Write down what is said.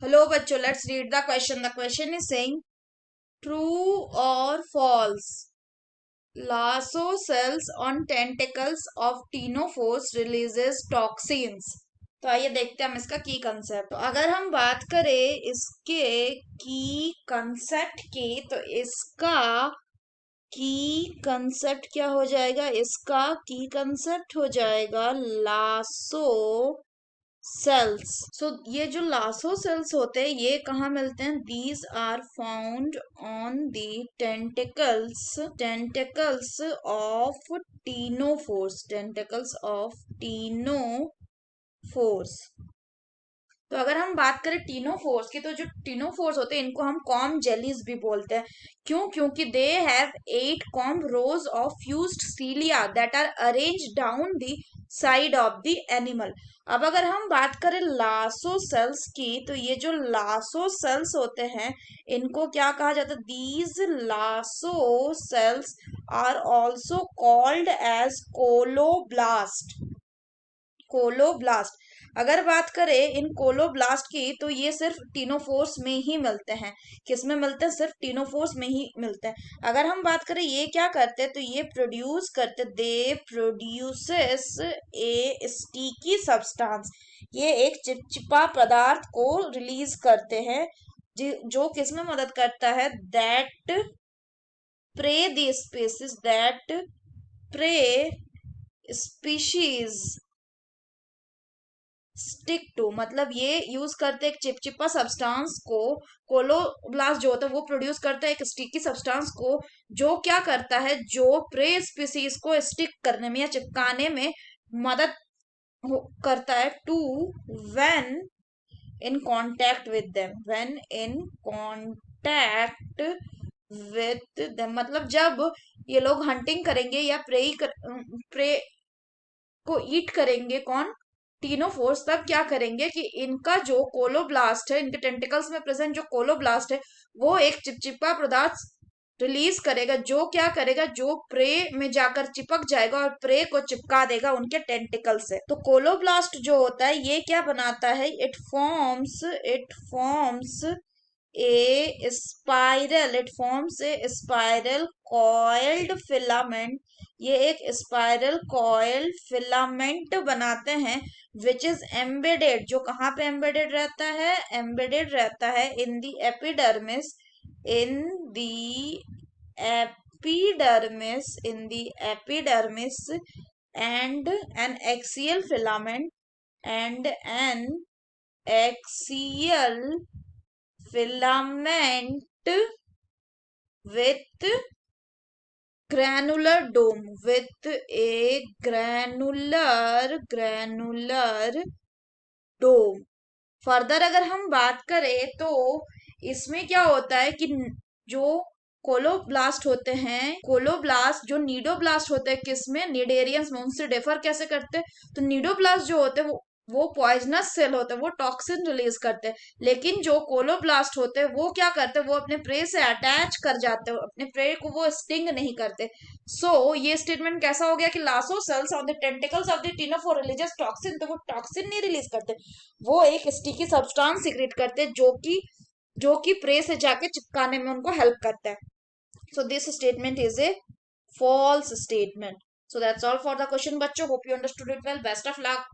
Hello, bachcho. Let's read the question. The question is saying true or false. Lasso cells on tentacles of Tinophorus releases toxins. तो आइए देखते हैं हम इसका की कंसेप्ट। तो अगर हम बात करें इसके की कंसेप्ट की, तो इसका की कंसेप्ट क्या हो जाएगा? इसका की कंसेप्ट हो जाएगा लासो सेल्स। सो ये जो लासो सेल्स होते हैं ये कहाँ मिलते हैं? These are found on the tentacles of ctenophores, tentacles of ctenophores. तो अगर हम बात करें टीनोफोर्स की, तो जो टीनोफोर्स होते हैं इनको हम कॉम जेलीज भी बोलते हैं। क्यों? क्योंकि they have 8 comb rows of fused cilia that are arrange down the side of the animal. अब अगर हम बात करें लासो सेल्स की, तो ये जो लासो सेल्स होते हैं इनको क्या कहा जाता है? These lasso cells are also called as colloblast. Colloblast. अगर बात करें इन कोलोब्लास्ट की, तो ये सिर्फ टीनोफोर्स में ही मिलते हैं। किस में मिलते हैं? सिर्फ टीनोफोर्स में ही मिलते हैं। अगर हम बात करें ये क्या करते हैं, तो ये प्रोड्यूस करते, दे प्रोड्यूसेस ए स्टिकी सब्सटेंस। ये एक चिपचिपा पदार्थ को रिलीज करते हैं जो किस में मदद करता है? That prey the species, that prey species stick to. मतलब ये यूज करते हैं एक चिपचिपा सब्सटेंस को। कोलोब्लास्ट जो होता है वो प्रोड्यूस करता है एक स्टिकी सब्सटेंस को, जो क्या करता है? जो प्रे स्पीसीज को स्टिक करने में या चिपकाने में मदद करता है। To when in contact with them, when in contact with them, मतलब जब ये लोग हंटिंग करेंगे या प्रे को ईट करेंगे, कौन? टीनोफोर्स। तब क्या करेंगे कि इनका जो कोलोब्लास्ट है, इनके टेंटिकल्स में प्रेजेंट जो कोलोब्लास्ट है, वो एक चिपचिपा पदार्थ रिलीज करेगा, जो क्या करेगा? जो प्रे में जाकर चिपक जाएगा और प्रे को चिपका देगा उनके टेंटिकल से। तो कोलोब्लास्ट जो होता है ये क्या बनाता है? It forms a spiral coiled filament. ये एक स्पाइरल कॉइल फिलामेंट बनाते हैं, विच इज एम्बेडेड। जो कहाँ पे एम्बेडेड रहता है? एम्बेडेड रहता है in the epidermis, in the epidermis and N axial filament, and N axial filament with granular dome, with a granular dome। Further अगर हम बात करें तो इसमें क्या होता है कि जो कोलोब्लास्ट होते हैं, कोलोब्लास्ट जो नीडोब्लास्ट होते हैं, किसमें? निडेरियंस में। उनसे डिफर कैसे करते हैं? तो नीडोब्लास्ट जो होते हैं वो पॉइजनस सेल होते हैं, वो टॉक्सिन रिलीज करते हैं। लेकिन जो कोलोब्लास्ट होते हैं वो क्या करते हैं? वो अपने प्रे से अटैच कर जाते हैं, अपने प्रे को वो स्टिंग नहीं करते। ये स्टेटमेंट कैसा हो गया कि lasso cells on the tentacles of the ctenophore releases toxin. तो वो टॉक्सिन नहीं रिलीज करते, वो एक स्टिकी सब्सटेंस सीक्रेट करते हैं जो कि प्रे से जाके चिपकाने में उनको हेल्प करता है। So this statement is a false statement. So that's all for the question, बच्चों. Hope you understood it well. Best of luck.